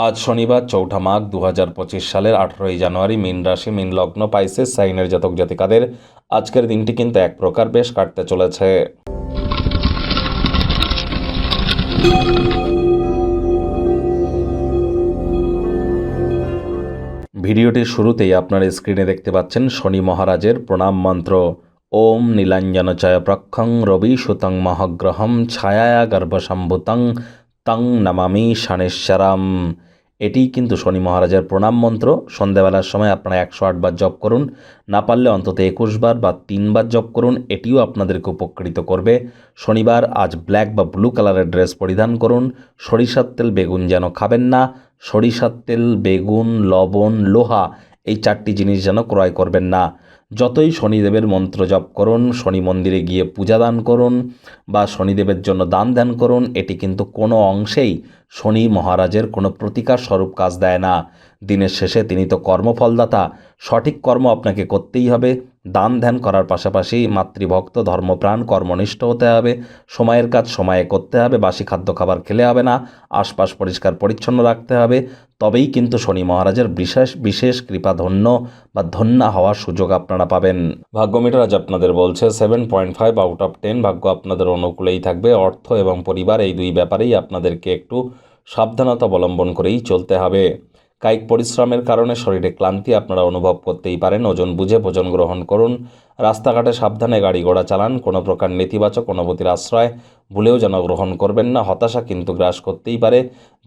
আজ শনিবার ৪ঠা মাঘ ২০২৫ সালের ১৮ই জানুয়ারি। মীন রাশি, মীন লগ্ন, পাইসেস সাইনের জাতক জাতিকাদের আজকের দিনটি কিন্তু এক প্রকার বেশ কাটতে চলেছে। ভিডিওটির শুরুতেই আপনার স্ক্রিনে দেখতে পাচ্ছেন শনি মহারাজের প্রণাম মন্ত্র। ওম নীলাঞ্জনচয় প্রক্ষং রবি সুতং মহাগ্রহম ছায়া গর্ভসম্ভূতং তং নমামি শনেশ্বরাম। এটিই কিন্তু শনি মহারাজের প্রণাম মন্ত্র। সন্ধ্যাবেলার সময় আপনারা ১০৮ বার জপ করুন, না পারলে অন্তত ২১ বার বা ৩ বার জপ করুন। এটিও আপনাদেরকে উপকৃত করবে। শনিবার আজ ব্ল্যাক বা ব্লু কালারের ড্রেস পরিধান করুন। সরিষার তেল বেগুন যেন খাবেন না। সরিষার তেল, বেগুন, লবণ, লোহা এই ৪টি জিনিস যেন ক্রয় করবেন না। যতই শনিদেবের মন্ত্র জপ করুন, শনি মন্দিরে গিয়ে পূজা দান করুন বা শনিদেবের জন্য দান ধ্যান করুন, এটি কিন্তু কোনো অংশেই শনি মহারাজের কোনো প্রতিকার স্বরূপ কাজ দেয় না। দিনের শেষে তিনি তো কর্মফলদাতা। সঠিক কর্ম আপনাকে করতেই হবে। দান ধ্যান করার পাশাপাশি মাতৃভক্ত, ধর্মপ্রাণ, কর্মনিষ্ঠ হতে হবে। সময়ের কাজ সময়ে করতে হবে। বাসি খাদ্য খাবার খেলে হবে না। আশপাশ পরিষ্কার পরিচ্ছন্ন রাখতে হবে। তবেই কিন্তু শনি মহারাজের বিশেষ বিশেষ কৃপাধন্য বা ধন্যা হওয়ার সুযোগ আপনারা পাবেন। ভাগ্যমিটার আজ আপনাদের বলছে 7.5 আউট অফ 10। ভাগ্য আপনাদের অনুকূলেই থাকবে। অর্থ এবং পরিবার এই দুই ব্যাপারেই আপনাদেরকে একটু সাবধানতা অবলম্বন করেই চলতে হবে। কায়িক পরিশ্রমের কারণে শরীরে ক্লান্তি আপনারা অনুভব করতেই পারেন। ওজন বুঝে ভোজন গ্রহণ করুন। রাস্তাঘাটে সাবধানে গাড়ি ঘোড়া চালান। কোনো প্রকার নেতিবাচক অনুভূতির আশ্রয় ভুলেও যেন গ্রহণ করবেন না। হতাশা কিন্তু গ্রাস করতেই পারে।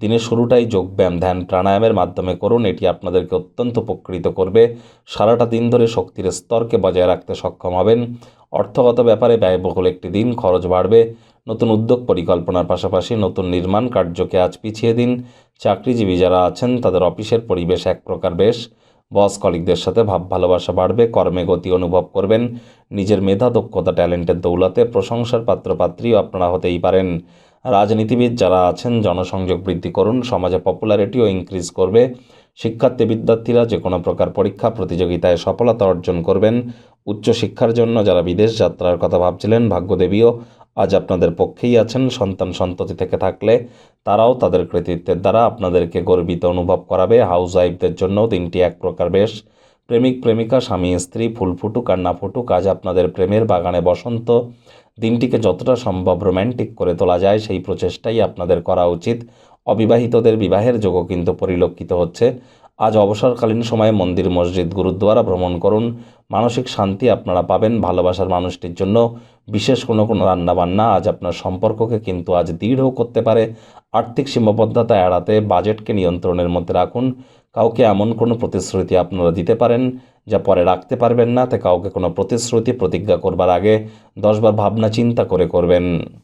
দিনের শুরুটাই যোগব্যায়াম, ধ্যান, প্রাণায়ামের মাধ্যমে করুন। এটি আপনাদেরকে অত্যন্ত উপকৃত করবে। সারাটা দিন ধরে শক্তির স্তরকে বজায় রাখতে সক্ষম হবেন। অর্থগত ব্যাপারে ব্যয়বহুল একটি দিন, খরচ বাড়বে। নতুন উদ্যোগ পরিকল্পনার পাশাপাশি নতুন নির্মাণ কার্যকে আজ পিছিয়ে দিন। চাকরিজীবী যারা আছেন তাদের অফিসের পরিবেশ এক প্রকার বেশ। বস কলিগদের সাথে ভাব ভালোবাসা বাড়বে। কর্মে গতি অনুভব করবেন। নিজের মেধা, দক্ষতা, ট্যালেন্টের দৌলতে প্রশংসার পাত্রপাত্রীও আপনারা হতেই পারেন। রাজনীতিবিদ যারা আছেন জনসংযোগ বৃদ্ধি করুন। সমাজে পপুলারিটিও ইনক্রিজ করবে। শিক্ষার্থী বিদ্যার্থীরা যে কোনো প্রকার পরীক্ষা প্রতিযোগিতায় সফলতা অর্জন করবেন। উচ্চশিক্ষার জন্য যারা বিদেশ যাত্রার কথা ভাবছিলেন, ভাগ্যদেবীও আজ আপনাদের পক্ষেই আছেন। সন্তান সন্ততি থেকে থাকলে তারাও তাদের কৃতিত্বের দ্বারা আপনাদেরকে গর্বিত অনুভব করাবে। হাউস ওয়াইফদের জন্যও দিনটি এক প্রকার বেশ। প্রেমিক প্রেমিকা, স্বামী স্ত্রী, ফুল ফুটুক আর না ফুটুক, আজ আপনাদের প্রেমের বাগানে বসন্ত। দিনটিকে যতটা সম্ভব রোম্যান্টিক করে তোলা যায় সেই প্রচেষ্টাই আপনাদের করা উচিত। অবিবাহিতদের বিবাহের যোগও কিন্তু পরিলক্ষিত হচ্ছে। আজ অবসরকালীন সময়ে মন্দির, মসজিদ, গুরুদ্বারা ভ্রমণ করুন। মানসিক শান্তি আপনারা পাবেন। ভালোবাসার মানুষটির জন্য বিশেষ কোনো রান্নাবান্না আজ আপনার সম্পর্ককে কিন্তু আজ দৃঢ় করতে পারে। আর্থিক সীমাবদ্ধতা এড়াতে বাজেটকে নিয়ন্ত্রণের মধ্যে রাখুন। কাউকে এমন কোনো প্রতিশ্রুতি আপনারা দিতে পারেন যা পরে রাখতে পারবেন না। তাই কাউকে কোনো প্রতিশ্রুতি, প্রতিজ্ঞা করবার আগে 10 বার ভাবনা চিন্তা করে করবেন।